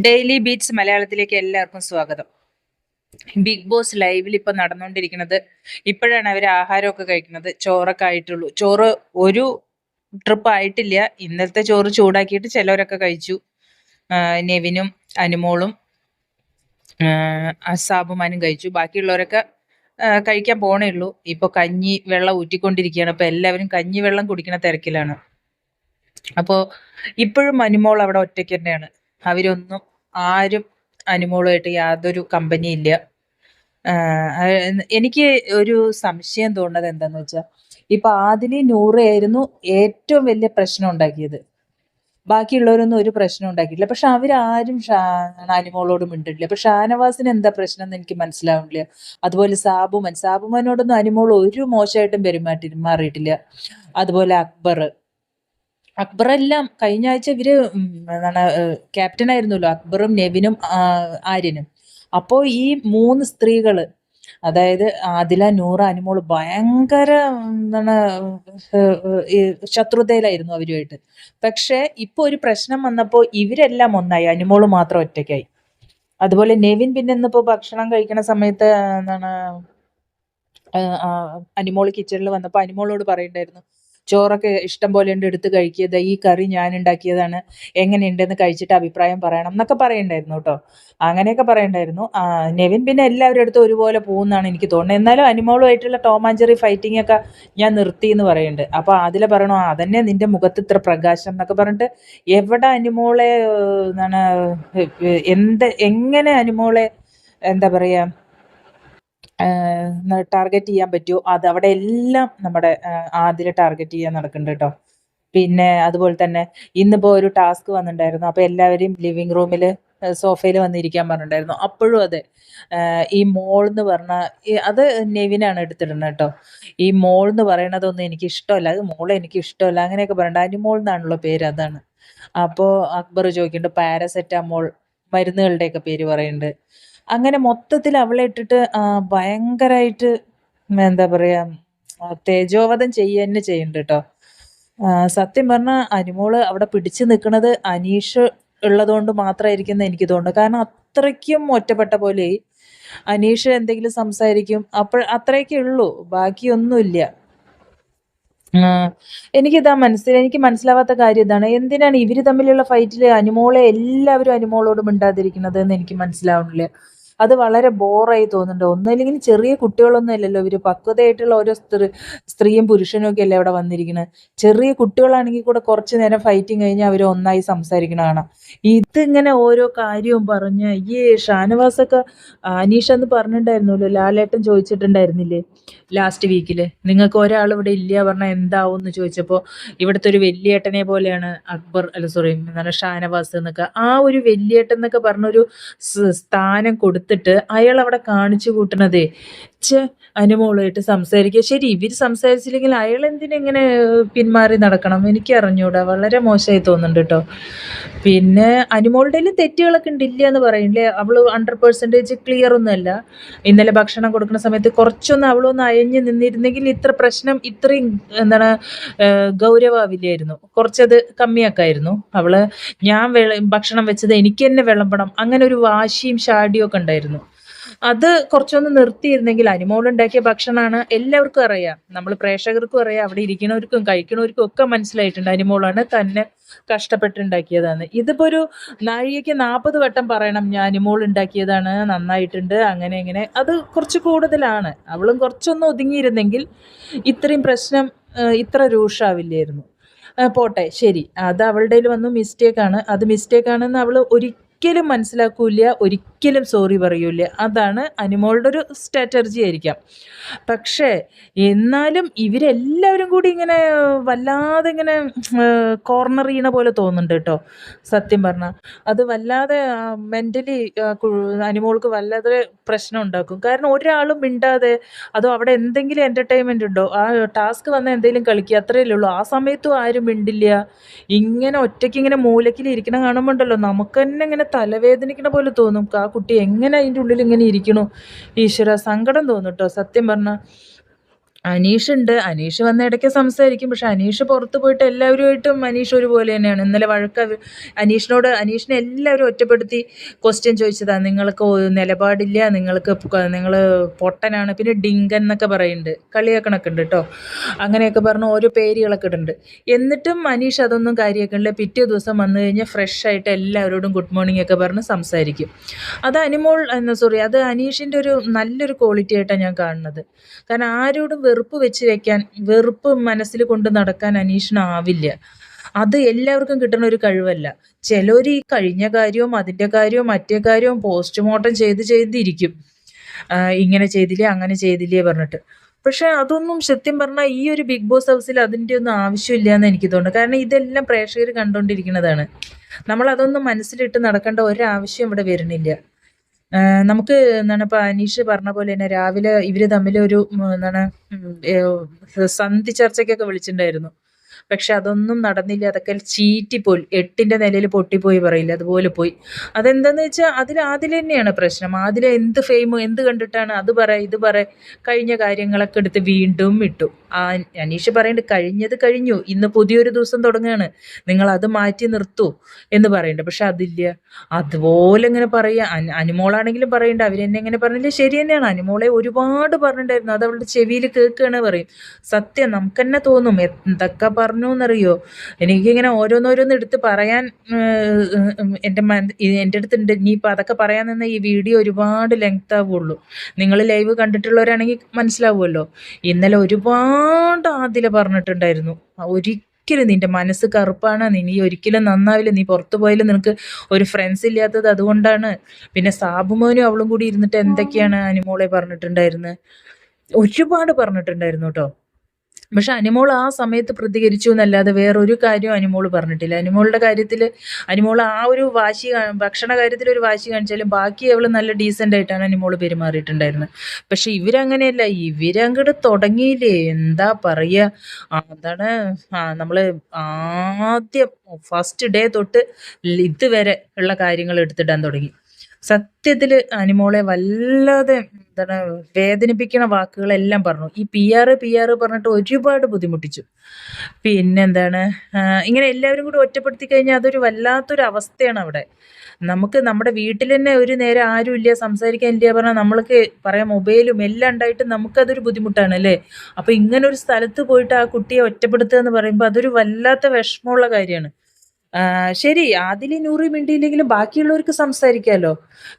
Daily beats മലയാളത്തിലേക്ക് എല്ലാവർക്കും സ്വാഗതം. ബിഗ് ബോസ് ലൈവിൽ ഇപ്പൊ നടന്നുകൊണ്ടിരിക്കുന്നത്, ഇപ്പോഴാണ് അവർ ആഹാരമൊക്കെ കഴിക്കുന്നത്. ചോറൊക്കെ ആയിട്ടുള്ളൂ. ചോറ് ഒരു ട്രിപ്പ് ആയിട്ടില്ല. ഇന്നലത്തെ ചോറ് ചൂടാക്കിയിട്ട് ചിലവരൊക്കെ കഴിച്ചു. നെവിനും അനുമോളും അസാബുമാനും കഴിച്ചു. ബാക്കിയുള്ളവരൊക്കെ കഴിക്കാൻ പോണേ ഉള്ളൂ. ഇപ്പൊ കഞ്ഞി വെള്ളം ഊറ്റിക്കൊണ്ടിരിക്കുകയാണ്. അപ്പൊ എല്ലാവരും കഞ്ഞി വെള്ളം കുടിക്കുന്ന തിരക്കിലാണ്. അപ്പോൾ ഇപ്പോഴും അനുമോൾ അവിടെ ഒറ്റയ്ക്ക് തന്നെയാണ്. അവരൊന്നും ആരും അനുമോളുമായിട്ട് യാതൊരു കമ്പനി ഇല്ല. എനിക്ക് ഒരു സംശയം തോന്നുന്നത് എന്താന്ന് വെച്ചാൽ, ഇപ്പൊ ആദിലി നൂറയായിരുന്നു ഏറ്റവും വലിയ പ്രശ്നം ഉണ്ടാക്കിയത്. ബാക്കിയുള്ളവരൊന്നും ഒരു പ്രശ്നം ഉണ്ടാക്കിയില്ല. പക്ഷെ അവരാരും അനുമോളോട് മിണ്ടില്ല. പക്ഷെ ഷാനവാസിന് എന്താ പ്രശ്നം എന്ന് എനിക്ക് മനസ്സിലാവുന്നില്ല. അതുപോലെ സാബുമാനോടൊന്നും അനുമോൾ ഒരു മോശമായിട്ടും മാറിയിട്ടില്ല. അതുപോലെ അക്ബറെല്ലാം കഴിഞ്ഞ ആഴ്ച ഇവര് എന്താണ് ക്യാപ്റ്റൻ ആയിരുന്നല്ലോ, അക്ബറും നെവിനും ആര്യനും. അപ്പോൾ ഈ 3 സ്ത്രീകള്, അതായത് ആദില, നൂറ, അനുമോള് ഭയങ്കര എന്താണ് ശത്രുതയിലായിരുന്നു അവരുമായിട്ട്. പക്ഷെ ഇപ്പൊ ഒരു പ്രശ്നം വന്നപ്പോ ഇവരെല്ലാം ഒന്നായി, അനുമോള് മാത്രം ഒറ്റയ്ക്കായി. അതുപോലെ നെവിൻ പിന്നെ ഇന്നിപ്പോ ഭക്ഷണം കഴിക്കണ സമയത്ത് എന്താണ് അനുമോള് കിച്ചണിൽ വന്നപ്പോൾ അനുമോളോട് പറയണ്ടായിരുന്നു, ചോറൊക്കെ ഇഷ്ടം പോലെ ഉണ്ട്, എടുത്ത് കഴിക്കുക, ഈ കറി ഞാൻ ഉണ്ടാക്കിയതാണ്, എങ്ങനെയുണ്ടെന്ന് കഴിച്ചിട്ട് അഭിപ്രായം പറയണം എന്നൊക്കെ പറയണ്ടായിരുന്നു കേട്ടോ. അങ്ങനെയൊക്കെ പറയണ്ടായിരുന്നു. നെവിൻ പിന്നെ എല്ലാവരുടെ അടുത്തും ഒരുപോലെ പോകുന്നതാണ് എനിക്ക് തോന്നുന്നത്. എന്നാലും അനുമോളുമായിട്ടുള്ള ടോം ആൻഡ് ജെറി ഫൈറ്റിംഗ് ഒക്കെ ഞാൻ നിർത്തി എന്ന് പറയുന്നുണ്ട്. അപ്പൊ അതിലെ പറയണോ, അതന്നെ നിന്റെ മുഖത്ത് ഇത്ര പ്രകാശം എന്നൊക്കെ പറഞ്ഞിട്ട്, എവിടെ അനുമോളെ എന്താണ് എങ്ങനെ അനുമോളെ എന്താ പറയാ ടാർഗറ്റ് ചെയ്യാൻ പറ്റുമോ, അത് അവിടെ എല്ലാം നമ്മുടെ ആദിലെ ടാർഗറ്റ് ചെയ്യാൻ നടക്കുന്നുണ്ട് കേട്ടോ. പിന്നെ അതുപോലെ തന്നെ ഇന്നിപ്പോ ഒരു ടാസ്ക് വന്നിട്ടുണ്ടായിരുന്നു. അപ്പൊ എല്ലാവരെയും ലിവിങ് റൂമിൽ സോഫയിൽ വന്നിരിക്കാൻ പറഞ്ഞിട്ടുണ്ടായിരുന്നു. അപ്പോഴും അതെ, ഈ മോൾ എന്ന് പറഞ്ഞ അത് നെവിനാണ് എടുത്തിടുന്നത് കേട്ടോ. ഈ മോൾ എന്ന് പറയണതൊന്നും എനിക്ക് ഇഷ്ടമല്ല, അത് മോളെ എനിക്ക് ഇഷ്ടമല്ല, അങ്ങനെയൊക്കെ പറയണ്ട. അനുമോൾ എന്നാണല്ലോ പേര്, അതാണ്. അപ്പോൾ അക്ബർ ചോദിക്കുന്നുണ്ട് പാരസെറ്റാമോൾ മരുന്നുകളുടെയൊക്കെ പേര് പറയുന്നുണ്ട്. അങ്ങനെ മൊത്തത്തിൽ അവളെ ഇട്ടിട്ട് ഭയങ്കരമായിട്ട് എന്താ പറയാ തേജോവധം തന്നെ ചെയ്യുന്നുണ്ട് കേട്ടോ. സത്യം പറഞ്ഞാൽ അനുമോള് അവിടെ പിടിച്ചു നിൽക്കുന്നത് അനീഷ് ഉള്ളതുകൊണ്ട് മാത്രമായിരിക്കും എന്ന് എനിക്ക് തോന്നുന്നു. കാരണം അത്രയ്ക്കും ഒറ്റപ്പെട്ട പോലെ അനീഷ് എന്തെങ്കിലും സംസാരിക്കും, അപ്പോൾ അത്രയൊക്കെ ഉള്ളൂ, ബാക്കിയൊന്നുമില്ല. എനിക്ക് മനസ്സിലാവാത്ത കാര്യം ഇതാണ്. എന്തിനാണ് ഇവര് തമ്മിലുള്ള ഫൈറ്റില് എല്ലാവരും അനുമോളോട് മിണ്ടാതിരിക്കുന്നത് എന്ന് എനിക്ക് മനസ്സിലാവുന്നില്ല. അത് വളരെ ബോറായി തോന്നുന്നുണ്ട്. ഒന്നുമില്ലെങ്കിൽ ചെറിയ കുട്ടികളൊന്നും അല്ലല്ലോ ഇവര്, പക്വതയായിട്ടുള്ള ഓരോ സ്ത്രീയും പുരുഷനും ഒക്കെ അല്ലേ അവിടെ വന്നിരിക്കുന്നത്. ചെറിയ കുട്ടികളാണെങ്കിൽ കൂടെ കുറച്ചു നേരം ഫൈറ്റിങ് കഴിഞ്ഞാൽ അവർ ഒന്നായി സംസാരിക്കണ കാണാം. ഇതിങ്ങനെ ഓരോ കാര്യവും പറഞ്ഞ് ഷാനവാസൊക്കെ അനീഷ എന്ന് പറഞ്ഞിട്ടുണ്ടായിരുന്നല്ലോ, ലാലേട്ടൻ ചോദിച്ചിട്ടുണ്ടായിരുന്നില്ലേ ലാസ്റ്റ് വീക്കില്, നിങ്ങൾക്ക് ഒരാൾ ഇവിടെ ഇല്ല പറഞ്ഞാൽ എന്താവും എന്ന് ചോദിച്ചപ്പോൾ, ഇവിടുത്തെ ഒരു വലിയേട്ടനെ പോലെയാണ് എന്താണ് ഷാനവാസ് എന്നൊക്കെ. ആ ഒരു വലിയേട്ടൻ എന്നൊക്കെ പറഞ്ഞൊരു സ്ഥാനം കൊടുത്തിട്ട് അയാൾ അവിടെ കാണിച്ചു കൂട്ടണതേ, അനുമോളായിട്ട് സംസാരിക്കുക. ശരി, ഇവര് സംസാരിച്ചില്ലെങ്കിൽ അയാൾ എന്തിനെങ്ങനെ പിന്മാറി നടക്കണം, എനിക്ക് അറിഞ്ഞൂടാ. വളരെ മോശമായി തോന്നുന്നുണ്ട് കേട്ടോ. പിന്നെ അനുമോളുടെ തെറ്റുകളൊക്കെ ഉണ്ട്, ഇല്ല എന്ന് പറയില്ലേ. അവള് 100% ക്ലിയർ ഒന്നുമല്ല. ഇന്നലെ ഭക്ഷണം കൊടുക്കുന്ന സമയത്ത് കുറച്ചൊന്ന് അവളൊന്ന് അയഞ്ഞു നിന്നിരുന്നെങ്കിൽ ഇത്ര പ്രശ്നം ഇത്രയും എന്താണ് ഗൗരവാവില്ലായിരുന്നു. കുറച്ചത് കമ്മിയാക്കായിരുന്നു. അവള് ഞാൻ ഭക്ഷണം വെച്ചത് എനിക്ക് തന്നെ വിളമ്പണം, അങ്ങനെ ഒരു വാശിയും ഷാഡിയും ഒക്കെ ഉണ്ടായിരുന്നു. അത് കുറച്ചൊന്ന് നിർത്തിയിരുന്നെങ്കിൽ, അനുമോളുണ്ടാക്കിയ ഭക്ഷണമാണ് എല്ലാവർക്കും അറിയാം, നമ്മൾ പ്രേക്ഷകർക്കും അറിയാം, അവിടെ ഇരിക്കുന്നവർക്കും കഴിക്കുന്നവർക്കും ഒക്കെ മനസ്സിലായിട്ടുണ്ട് അനുമോളാണ് തന്നെ കഷ്ടപ്പെട്ടുണ്ടാക്കിയതാണ്. ഇതിപ്പോ ഒരു നാഴികയ്ക്ക് 40 വട്ടം പറയണം ഞാൻ അനുമോൾ ഉണ്ടാക്കിയതാണ്, നന്നായിട്ടുണ്ട്, അങ്ങനെ ഇങ്ങനെ. അത് കുറച്ച് കൂടുതലാണ്. അവളും കുറച്ചൊന്ന് ഒതുങ്ങിയിരുന്നെങ്കിൽ ഇത്രയും പ്രശ്നം ഇത്ര രൂക്ഷാവില്ലായിരുന്നു. പോട്ടെ, ശരി, അത് അവളുടെ വന്നു മിസ്റ്റേക്കാണ്. അത് മിസ്റ്റേക്കാണെന്ന് അവൾ ഒരിക്കലും മനസ്സിലാക്കൂല, ഒരിക്കലും സോറി പറയൂല. അതാണ് അനുമോളുടെ ഒരു സ്ട്രാറ്റജി ആയിരിക്കാം. പക്ഷേ എന്നാലും ഇവരെല്ലാവരും കൂടി ഇങ്ങനെ വല്ലാതെ ഇങ്ങനെ കോർണർ ചെയ്യണ പോലെ തോന്നുന്നുണ്ട് കേട്ടോ. സത്യം പറഞ്ഞാൽ അത് വല്ലാതെ മെൻ്റലി അനുമോൾക്ക് വല്ലാതെ പ്രശ്നം ഉണ്ടാക്കും. കാരണം ഒരാളും മിണ്ടാതെ, അതോ അവിടെ എന്തെങ്കിലും എൻ്റർടൈൻമെൻ്റ് ഉണ്ടോ, ആ ടാസ്ക് വന്നാൽ എന്തെങ്കിലും കളിക്കുക, അത്രയല്ലേ ഉള്ളൂ. ആ സമയത്തും ആരും മിണ്ടില്ല. ഇങ്ങനെ ഒറ്റയ്ക്ക് ഇങ്ങനെ മൂലക്കിൽ ഇരിക്കണം കാണുമ്പോൾ ഉണ്ടല്ലോ, നമുക്ക് തന്നെ ഇങ്ങനെ തലവേദനിക്കണ പോലെ തോന്നും. ആ കുട്ടി എങ്ങനെ അതിൻ്റെ ഉള്ളിൽ ഇങ്ങനെ ഇരിക്കണു, ഈശ്വര, സങ്കടം തോന്നും കേട്ടോ സത്യം പറഞ്ഞാൽ. അനീഷുണ്ട്. അനീഷ് വന്ന് ഇടയ്ക്ക് സംസാരിക്കും. പക്ഷെ അനീഷ് പുറത്ത് പോയിട്ട് എല്ലാവരുമായിട്ടും അനീഷ് ഒരുപോലെ തന്നെയാണ്. ഇന്നലെ അനീഷിനെ എല്ലാവരും ഒറ്റപ്പെടുത്തി ക്വസ്റ്റ്യൻ ചോദിച്ചതാ. നിങ്ങൾക്ക് നിലപാടില്ല, നിങ്ങൾ പൊട്ടനാണ്, പിന്നെ ഡിങ്കൻ എന്നൊക്കെ പറയുന്നുണ്ട്, കളിയാക്കണൊക്കെ ഉണ്ട് കേട്ടോ. അങ്ങനെയൊക്കെ പറഞ്ഞ് ഓരോ പേരുകളൊക്കെ ഇടുന്നുണ്ട്. എന്നിട്ടും അനീഷ് അതൊന്നും കാര്യമാക്കണില്ല. പിറ്റേ ദിവസം വന്നു കഴിഞ്ഞാൽ ഫ്രഷ് ആയിട്ട് എല്ലാവരോടും ഗുഡ് മോർണിംഗ് ഒക്കെ പറഞ്ഞ് സംസാരിക്കും. അത് അനീഷിൻ്റെ ഒരു നല്ലൊരു ക്വാളിറ്റി ആയിട്ടാണ് ഞാൻ കാണുന്നത്. കാരണം ആരോടും വെറുപ്പ് മനസ്സിൽ കൊണ്ട് നടക്കാൻ അനീഷിനാവില്ല. അത് എല്ലാവർക്കും കിട്ടുന്ന ഒരു കഴിവല്ല. ചിലർ ഈ കഴിഞ്ഞ കാര്യവും അതിൻ്റെ കാര്യവും മറ്റേ കാര്യവും പോസ്റ്റ്മോർട്ടം ചെയ്തിരിക്കും. ഇങ്ങനെ ചെയ്തില്ലേ അങ്ങനെ ചെയ്തില്ലേ പറഞ്ഞിട്ട്. പക്ഷെ അതൊന്നും സത്യം പറഞ്ഞാൽ ഈ ഒരു ബിഗ് ബോസ് ഹൗസിൽ അതിൻ്റെ ഒന്നും ആവശ്യമില്ല എന്ന് എനിക്ക് തോന്നുന്നു. കാരണം ഇതെല്ലാം പ്രേക്ഷകർ കണ്ടുകൊണ്ടിരിക്കുന്നതാണ്. നമ്മൾ അതൊന്നും മനസ്സിലിട്ട് നടക്കേണ്ട ഒരാവശ്യം ഇവിടെ വരുന്നില്ല. നമുക്ക് ഇപ്പൊ അനീഷ് പറഞ്ഞ പോലെ തന്നെ രാവിലെ ഇവര് തമ്മിൽ ഒരു സന്ധി ചർച്ചയ്ക്കൊക്കെ വിളിച്ചിട്ടുണ്ടായിരുന്നു. പക്ഷെ അതൊന്നും നടന്നില്ല. അതൊക്കെ ചീറ്റിപ്പോയി. 8ന്റെ നിലയിൽ പൊട്ടിപ്പോയി പറയില്ല, അതുപോലെ പോയി. അതെന്താന്ന് വെച്ചാൽ ആദില തന്നെയാണ് പ്രശ്നം. ആദില എന്ത് ഫെയിം എന്ത് കണ്ടിട്ടാണ് അത് ഇത് കഴിഞ്ഞ കാര്യങ്ങളൊക്കെ എടുത്ത് വീണ്ടും ഇട്ടു. അനീഷ് പറയുന്നുണ്ട് കഴിഞ്ഞത് കഴിഞ്ഞു, ഇന്ന് പുതിയൊരു ദിവസം തുടങ്ങുകയാണ്, നിങ്ങൾ അത് മാറ്റി നിർത്തൂ എന്ന് പറയുന്നുണ്ട്. പക്ഷെ അതില്ല. അതുപോലെ ഇങ്ങനെ പറയാ. അനുമോളാണെങ്കിലും പറയുന്നുണ്ട് അവരെന്നെ എങ്ങനെ പറഞ്ഞില്ല, ശരി തന്നെയാണ്. അനുമോളെ ഒരുപാട് പറഞ്ഞിട്ടുണ്ടായിരുന്നു, അത് അവളുടെ ചെവിയിൽ കേൾക്കുകയാണ് പറയും. സത്യം നമുക്ക് തന്നെ തോന്നും എന്തൊക്കെ പറഞ്ഞു എന്നറിയോ. എനിക്കിങ്ങനെ ഓരോന്നോരോന്ന് എടുത്ത് പറയാൻ എൻ്റെ അടുത്തുണ്ട്. ഇനിയിപ്പോൾ അതൊക്കെ പറയാൻ നിന്ന് ഈ വീഡിയോ ഒരുപാട് ലെങ്ത് ആവുള്ളൂ. നിങ്ങൾ ലൈവ് കണ്ടിട്ടുള്ളവരാണെങ്കിൽ മനസ്സിലാവുമല്ലോ. ഇന്നലെ ഒരുപാട് ആദില പറഞ്ഞിട്ടുണ്ടായിരുന്നു, ഒരിക്കലും നിന്റെ മനസ്സ് കറുപ്പാണ്, നീ ഒരിക്കലും നന്നാവില്ല, നീ പുറത്തു പോയാലും നിനക്ക് ഒരു ഫ്രണ്ട്സ് ഇല്ലാത്തത് അതുകൊണ്ടാണ്. പിന്നെ സാബുമോനും അവളും കൂടി ഇരുന്നിട്ട് എന്തൊക്കെയാണ് അനുമോളെ പറഞ്ഞിട്ടുണ്ടായിരുന്നത്, ഒരുപാട് പറഞ്ഞിട്ടുണ്ടായിരുന്നു കേട്ടോ. പക്ഷെ അനിമോൾ ആ സമയത്ത് പ്രതികരിച്ചു എന്നല്ലാതെ വേറൊരു കാര്യവും അനിമോൾ പറഞ്ഞിട്ടില്ല. അനിമോളുടെ കാര്യത്തിൽ അനിമോൾ ആ ഒരു ഭക്ഷണ കാര്യത്തിൽ ഒരു വാശി കാണിച്ചാലും ബാക്കി അവൾ നല്ല ഡീസൻ്റ് ആയിട്ടാണ് അനിമോൾ പെരുമാറിയിട്ടുണ്ടായിരുന്നത്. പക്ഷെ ഇവരങ്ങനെയല്ല. ഇവരങ്ങോട്ട് തുടങ്ങിയില്ലേ, എന്താ പറയുക, അതാണ് നമ്മൾ ആദ്യം ഫസ്റ്റ് ഡേ തൊട്ട് ഇതുവരെ ഉള്ള കാര്യങ്ങൾ എടുത്തിടാൻ തുടങ്ങി. സത്യത്തിൽ അനിമോളെ വല്ലാതെ വേദനിപ്പിക്കണ വാക്കുകളെല്ലാം പറഞ്ഞു. ഈ പി ആർ പറഞ്ഞിട്ട് ഒരുപാട് ബുദ്ധിമുട്ടിച്ചു. പിന്നെന്താണ്, ഇങ്ങനെ എല്ലാവരും കൂടി ഒറ്റപ്പെടുത്തി കഴിഞ്ഞാൽ അതൊരു വല്ലാത്തൊരു അവസ്ഥയാണ് അവിടെ. നമുക്ക് നമ്മുടെ വീട്ടിൽ തന്നെ ഒരു നേരം ആരും ഇല്ല, സംസാരിക്കാൻ ഇല്ല പറഞ്ഞാൽ നമ്മൾക്ക് പറയാം മൊബൈലും എല്ലാം ഉണ്ടായിട്ട് നമുക്കതൊരു ബുദ്ധിമുട്ടാണ് അല്ലേ. അപ്പോൾ ഇങ്ങനെ ഒരു സ്ഥലത്ത് പോയിട്ട് ആ കുട്ടിയെ ഒറ്റപ്പെടുത്തുക എന്ന് പറയുമ്പോൾ അതൊരു വല്ലാത്ത വിഷമമുള്ള കാര്യമാണ്. ശരി, ആദില നൂറി മിണ്ടിയില്ലെങ്കിലും ബാക്കിയുള്ളവർക്ക് സംസാരിക്കാമല്ലോ.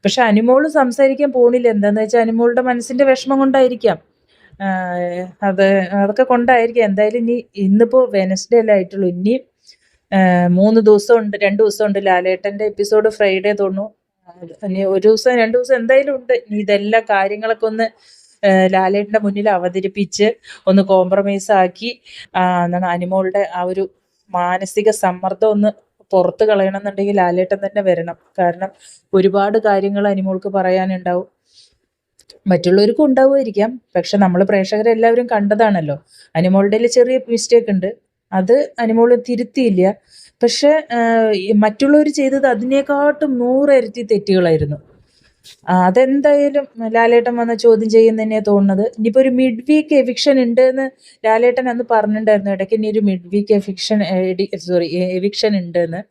പക്ഷെ അനുമോള് സംസാരിക്കാൻ പോണില്ല. എന്താന്ന് വെച്ചാൽ അനുമോളുടെ മനസ്സിന്റെ വിഷമം കൊണ്ടായിരിക്കാം. അതൊക്കെ കൊണ്ടായിരിക്കാം. എന്തായാലും ഇന്നിപ്പോ വെനസ്ഡേ അല്ലേ ആയിട്ടുള്ളൂ. ഇനി 2 ദിവസം ഉണ്ട്. ലാലേട്ടന്റെ എപ്പിസോഡ് ഫ്രൈഡേ തോന്നുന്നു. ഇനി 1 ദിവസം 2 ദിവസം എന്തായാലും ഉണ്ട്. ഇനി ഇതെല്ലാം കാര്യങ്ങളൊക്കെ ഒന്ന് ലാലേട്ടന്റെ മുന്നിൽ അവതരിപ്പിച്ച് ഒന്ന് കോംപ്രമൈസ് ആക്കി അനുമോളുടെ ആ ഒരു മാനസിക സമ്മർദ്ദം ഒന്ന് പുറത്ത് കളയണമെന്നുണ്ടെങ്കിൽ ലാലേട്ടൻ തന്നെ വരണം. കാരണം ഒരുപാട് കാര്യങ്ങൾ അനിമോൾക്ക് പറയാനുണ്ടാവും, മറ്റുള്ളവർക്കും ഉണ്ടാവുമായിരിക്കാം. പക്ഷെ നമ്മൾ പ്രേക്ഷകരെല്ലാവരും കണ്ടതാണല്ലോ. അനിമോളുടെ ചെറിയ മിസ്റ്റേക്ക് ഉണ്ട്, അത് അനിമോൾ തിരുത്തിയില്ല. പക്ഷെ മറ്റുള്ളവർ ചെയ്തത് അതിനേക്കാട്ടും 100 ഇരട്ടി തെറ്റുകളായിരുന്നു. അതെന്തായാലും ലാലേട്ടൻ വന്ന ചോദ്യം ചെയ്യുന്ന തന്നെയാണ് തോന്നുന്നത്. ഇനിയിപ്പോൾ ഒരു മിഡ് വീക്ക് എവിക്ഷൻ ഉണ്ട് എന്ന് ലാലേട്ടൻ അന്ന് പറഞ്ഞിട്ടുണ്ടായിരുന്നു. ഇടയ്ക്ക് ഇനി ഒരു മിഡ് വീക്ക് എവിക്ഷൻ ഉണ്ട് എന്ന്.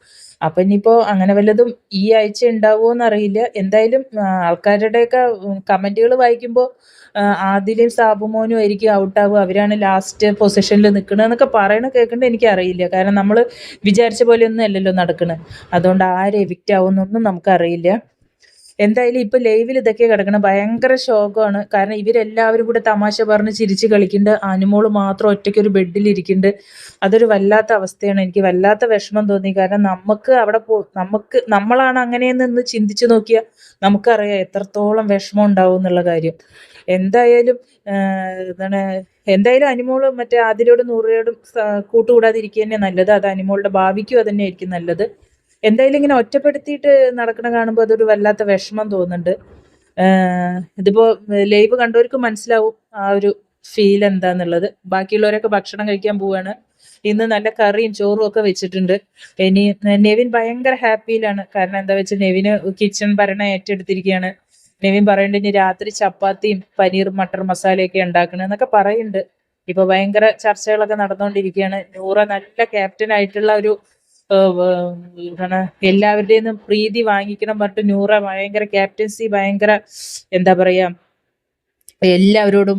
അപ്പൊ ഇനിയിപ്പോ അങ്ങനെ വല്ലതും ഈ ആഴ്ച ഉണ്ടാവുമോ എന്നറിയില്ല. എന്തായാലും ആൾക്കാരുടെയൊക്കെ കമന്റുകൾ വായിക്കുമ്പോൾ ആദിലും സാബുമോനും ആയിരിക്കും ഔട്ടാവുക, അവരാണ് ലാസ്റ്റ് പൊസിഷനിൽ നിൽക്കണമെന്നൊക്കെ കേൾക്കേണ്ടത് എനിക്കറിയില്ല. കാരണം നമ്മൾ വിചാരിച്ച പോലെയൊന്നും അല്ലല്ലോ നടക്കുന്നത്. അതുകൊണ്ട് ആര് എവിക്റ്റ് ആവുമെന്നൊന്നും നമുക്കറിയില്ല. എന്തായാലും ഇപ്പൊ ലൈവിൽ ഇതൊക്കെ കിടക്കണം. ഭയങ്കര ശോകമാണ്. കാരണം ഇവരെല്ലാവരും കൂടെ തമാശ പറഞ്ഞ് ചിരിച്ച് കളിക്കുന്നുണ്ട്, അനുമോള് മാത്രം ഒറ്റയ്ക്കൊരു ബെഡിൽ ഇരിക്കുന്നുണ്ട്. അതൊരു വല്ലാത്ത അവസ്ഥയാണ്. എനിക്ക് വല്ലാത്ത വിഷമം തോന്നി. കാരണം നമുക്ക് അവിടെ നമ്മളാണ് അങ്ങനെയെന്ന് ചിന്തിച്ചു നോക്കിയാൽ നമുക്കറിയാം എത്രത്തോളം വിഷമം ഉണ്ടാവും എന്നുള്ള കാര്യം. എന്തായാലും എന്തായാലും അനിമോള് മറ്റേ ആദിലോടും നൂറയോടും കൂട്ടുകൂടാതിരിക്കുക തന്നെ നല്ലത്. അത് അനിമോളുടെ ഭാവിക്കും അത് തന്നെയായിരിക്കും നല്ലത്. എന്തായാലും ഇങ്ങനെ ഒറ്റപ്പെടുത്തിയിട്ട് നടക്കണ കാണുമ്പോൾ അതൊരു വല്ലാത്ത വിഷമം തോന്നുന്നുണ്ട്. ഇതിപ്പോ ലൈവ് കണ്ടവർക്ക് മനസ്സിലാവും ആ ഒരു ഫീൽ എന്താന്നുള്ളത്. ബാക്കിയുള്ളവരൊക്കെ ഭക്ഷണം കഴിക്കാൻ പോവാണ്. ഇന്ന് നല്ല കറിയും ചോറും ഒക്കെ വെച്ചിട്ടുണ്ട്. ഇനി നെവിൻ ഭയങ്കര ഹാപ്പിയിലാണ്. കാരണം എന്താ വെച്ചാൽ നെവിന് കിച്ചൺ ഭരണം ഏറ്റെടുത്തിരിക്കുകയാണ്. നെവിൻ പറയുന്നുണ്ട് ഇനി രാത്രി ചപ്പാത്തിയും പനീർ മട്ടർ മസാലയൊക്കെ ഉണ്ടാക്കണം എന്നൊക്കെ പറയുന്നുണ്ട്. ഇപ്പൊ ഭയങ്കര ചർച്ചകളൊക്കെ നടന്നുകൊണ്ടിരിക്കുകയാണ്. നൂറ നല്ല ക്യാപ്റ്റൻ ആയിട്ടുള്ള എന്താണ് എല്ലാവരുടെയും പ്രീതി വാങ്ങിക്കണം പറഞ്ഞിട്ട് നൂറ ഭയങ്കര ക്യാപ്റ്റൻസി, ഭയങ്കര എന്താ പറയാ, എല്ലാവരോടും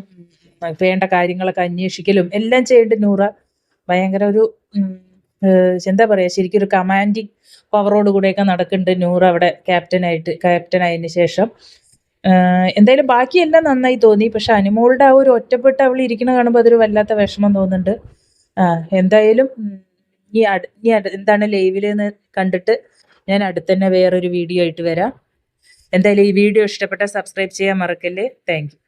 വേണ്ട കാര്യങ്ങളൊക്കെ അന്വേഷിക്കലും എല്ലാം ചെയ്യേണ്ട നൂറ ഭയങ്കര ഒരു എന്താ പറയാ, ശരിക്കും ഒരു കമാൻഡിങ് പവറോട് കൂടെയൊക്കെ നടക്കുന്നുണ്ട് നൂറ അവിടെ ക്യാപ്റ്റൻ ആയതിനു ശേഷം. എന്തായാലും ബാക്കിയെല്ലാം നന്നായി തോന്നി. പക്ഷെ അനുമോളുടെ ആ ഒരു ഒറ്റപ്പെട്ട് അവൾ ഇരിക്കണ കാണുമ്പോൾ അതൊരു വല്ലാത്ത വിഷമം തോന്നുന്നുണ്ട്. എന്തായാലും എന്താണ് ലൈവിലെന്ന് കണ്ടിട്ട് ഞാൻ അടുത്തന്നെ വേറൊരു വീഡിയോ ആയിട്ട് വരാം. എന്തായാലും ഈ വീഡിയോ ഇഷ്ടപ്പെട്ടാൽ സബ്സ്ക്രൈബ് ചെയ്യാൻ മറക്കല്ലേ. Thank you.